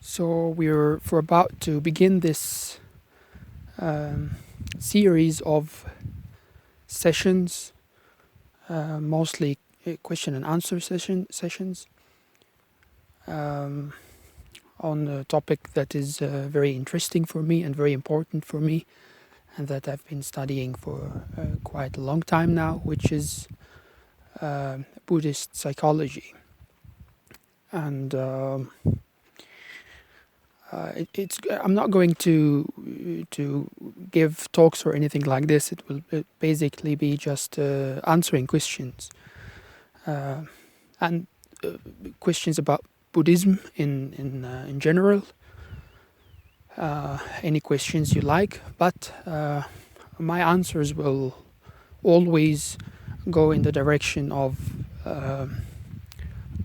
So we're about to begin this series of sessions, mostly question and answer sessions, on a topic that is very interesting for me and very important for me, and that I've been studying for quite a long time now, which is Buddhist psychology. And I'm not going to give talks or anything like this. It will basically be just answering questions and questions about Buddhism in general. Any questions you like, but my answers will always go in the direction of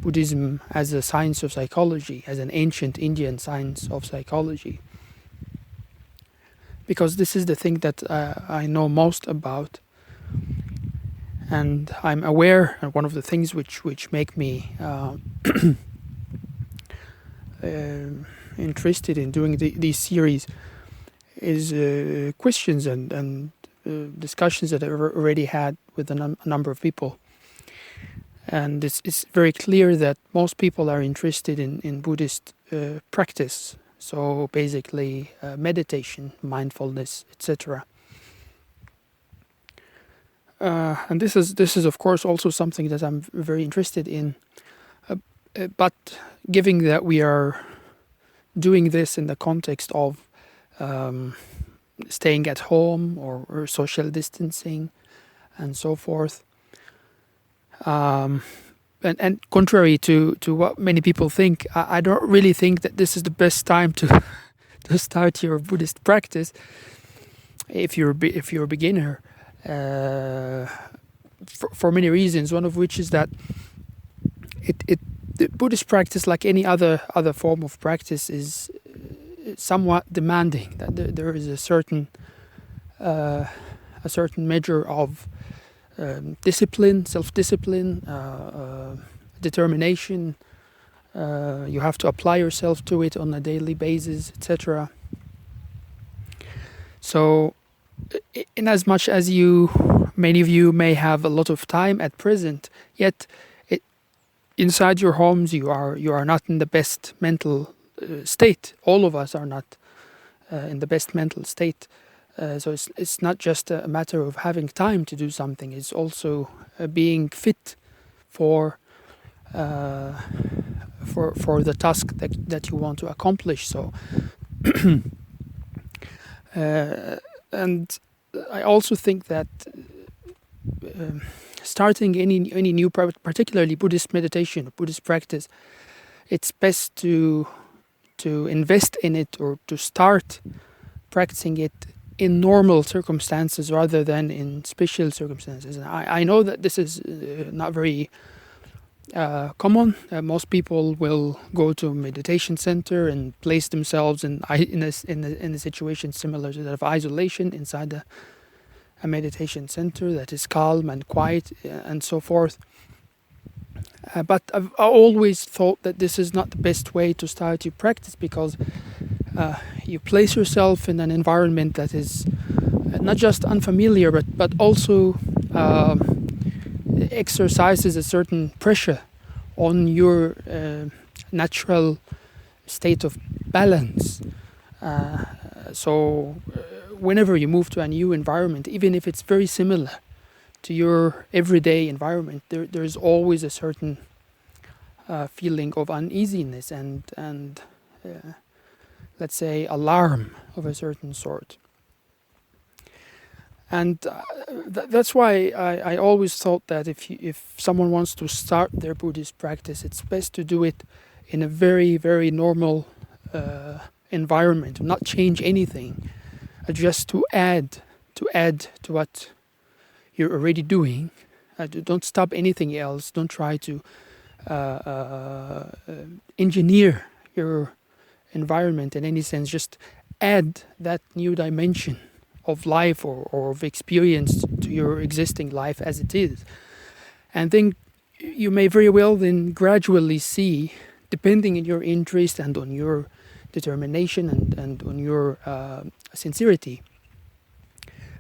Buddhism as a science of psychology, as an ancient Indian science of psychology. Because this is the thing that I know most about, and I'm aware, and one of the things which make me interested in doing these series is questions and discussions that I've already had with a number of people. And it's very clear that most people are interested in Buddhist practice. So basically meditation, mindfulness, etc. And this is of course also something that I'm very interested in. But given that we are doing this in the context of staying at home or social distancing and so forth, and contrary to what many people think, I don't really think that this is the best time to start your Buddhist practice if you're a beginner, for many reasons. One of which is that the Buddhist practice, like any other form of practice, is somewhat demanding. That there is a certain measure of discipline, self-discipline, determination. You have to apply yourself to it on a daily basis, etc. So, in as much as many of you may have a lot of time at present, yet inside your homes you are not in the best mental state. All of us are not in the best mental state. So it's not just a matter of having time to do something. It's also being fit for the task that you want to accomplish. So, and I also think that starting any new, particularly Buddhist meditation, Buddhist practice, it's best to invest in it, or to start practicing it in normal circumstances rather than in special circumstances. And I know that this is not very common. Most people will go to a meditation center and place themselves in a situation similar to that of isolation inside a meditation center that is calm and quiet and so forth. But I've always thought that this is not the best way to start your practice, because you place yourself in an environment that is not just unfamiliar, but also exercises a certain pressure on your natural state of balance. So whenever you move to a new environment, even if it's very similar to your everyday environment, there's always a certain feeling of uneasiness and let's say alarm of a certain sort. And that's why I always thought that if someone wants to start their Buddhist practice, it's best to do it in a very, very normal environment, not change anything, just to add to what you're already doing. Don't stop anything else. Don't try to engineer your environment in any sense. Just add that new dimension of life or of experience to your existing life as it is. And then you may very well then gradually see, depending on your interest and on your determination and on your sincerity,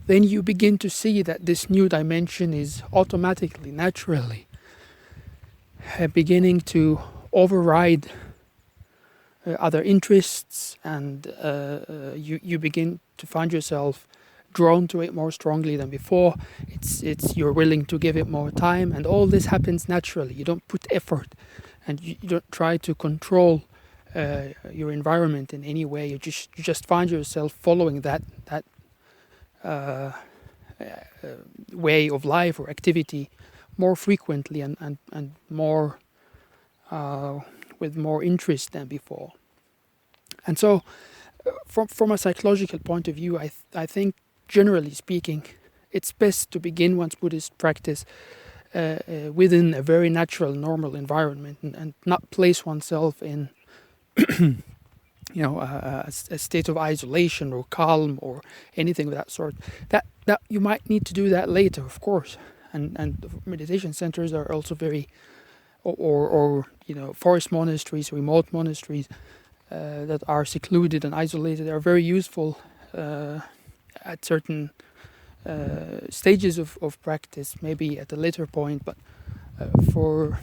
then you begin to see that this new dimension is automatically, naturally beginning to override other interests, and you begin to find yourself drawn to it more strongly than before. It's you're willing to give it more time, and all this happens naturally. You don't put effort, and you don't try to control your environment in any way. You just find yourself following that way of life or activity more frequently and more with more interest than before. And so, from a psychological point of view, I think, generally speaking, it's best to begin one's Buddhist practice within a very natural, normal environment, and not place oneself in, a state of isolation or calm or anything of that sort. That you might need to do that later, of course. And meditation centers are also very, or forest monasteries, remote monasteries that are secluded and isolated are very useful at certain stages of practice, maybe at a later point. But for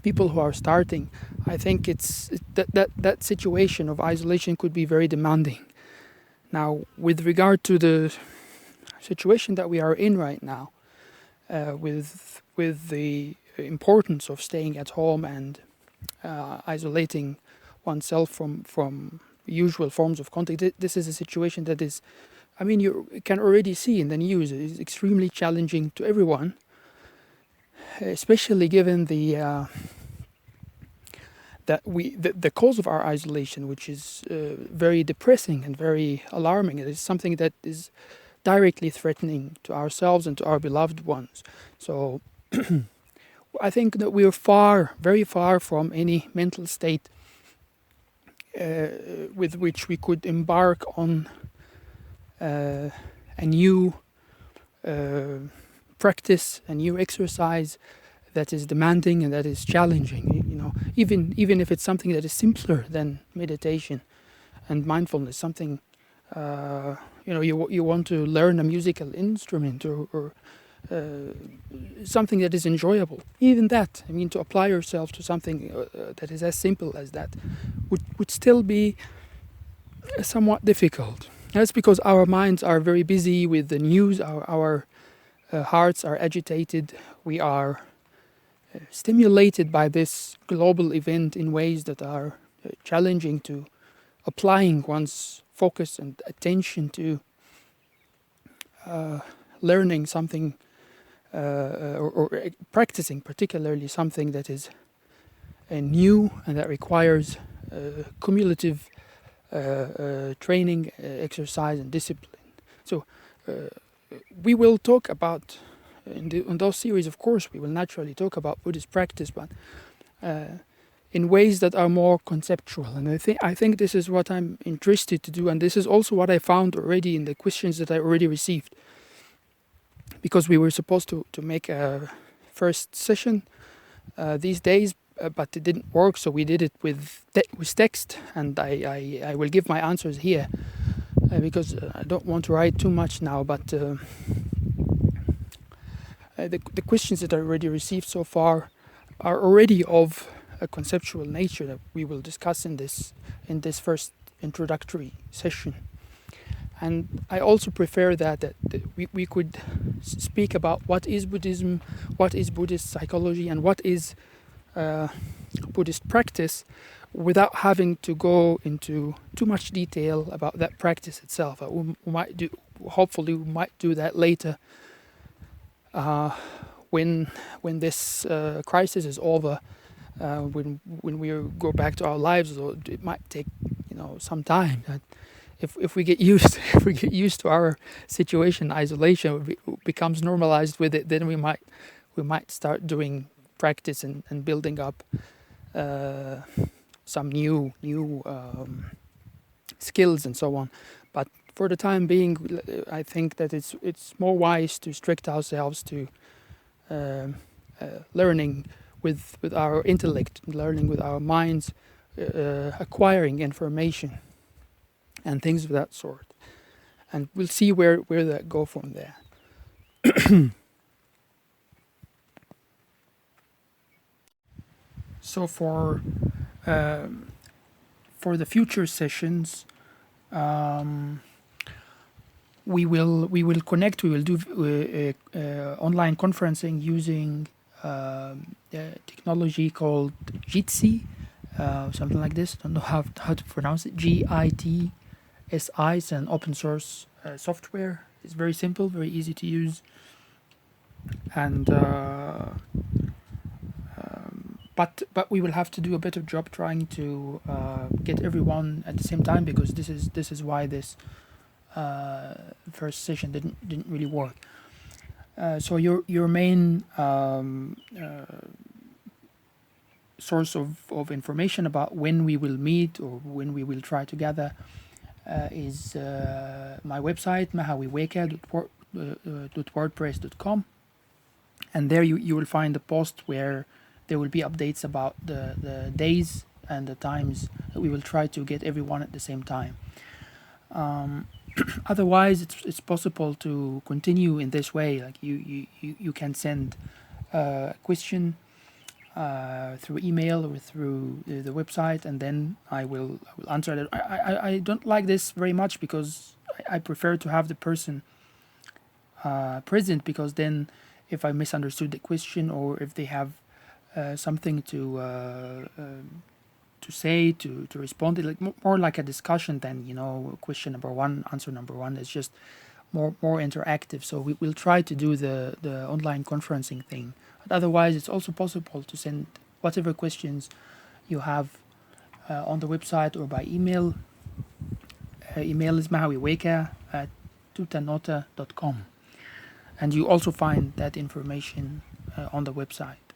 people who are starting, I think that situation of isolation could be very demanding. Now, with regard to the situation that we are in right now, with the importance of staying at home and isolating oneself from usual forms of contact, this is a situation that is, you can already see in the news, it is extremely challenging to everyone, especially given the cause of our isolation, which is very depressing and very alarming. It is something that is directly threatening to ourselves and to our beloved ones. So I think that we are very far from any mental state with which we could embark on a new practice, a new exercise that is demanding and that is challenging. Even if it's something that is simpler than meditation and mindfulness, something you want to learn a musical instrument or something that is enjoyable. Even that, to apply yourself to something that is as simple as that would still be somewhat difficult. That's because our minds are very busy with the news, our hearts are agitated, we are stimulated by this global event in ways that are challenging to applying one's focus and attention to learning something or practicing particularly something that is new and that requires cumulative training, exercise and discipline. So we will talk about, in those series, of course, we will naturally talk about Buddhist practice, but in ways that are more conceptual. And I think this is what I'm interested to do, and this is also what I found already in the questions that I already received. Because we were supposed to make a first session these days, but it didn't work, so we did it with text, and I will give my answers here because I don't want to write too much now, but the questions that I already received so far are already of a conceptual nature that we will discuss in this first introductory session. And I also prefer that we could speak about what is Buddhism, what is Buddhist psychology, and what is Buddhist practice, without having to go into too much detail about that practice itself. Hopefully we might do that later when this crisis is over, when we go back to our lives. It might take some time. If we get used to our situation, isolation becomes normalized with it, then we might start doing practice and building up some new skills and so on. But for the time being, I think that it's more wise to restrict ourselves to learning with our intellect, learning with our minds, acquiring information and things of that sort. And we'll see where that go from there. So for the future sessions, we will connect. We will do online conferencing using technology called Jitsi, something like this. I don't know how to pronounce it. GITSI. It's an open source software. It's very simple, very easy to use, and but we will have to do a better job trying to get everyone at the same time, because this is why this first session didn't really work. So your main source of information about when we will meet or when we will try together is my website, mahawiweka.wordpress.com, and there you will find a post where there will be updates about the days and the times that we will try to get everyone at the same time. Otherwise, it's possible to continue in this way. Like you can send a question through email or through the website, and then I will answer it. I don't like this very much, because I prefer to have the person present, because then if I misunderstood the question, or if they have something to say, to respond to, like more like a discussion than question number one, answer number one. It's just more interactive. So we'll try to do the online conferencing thing. But otherwise, it's also possible to send whatever questions you have on the website or by email. Email is mahawiweka@tutanota.com, and you also find that information on the website.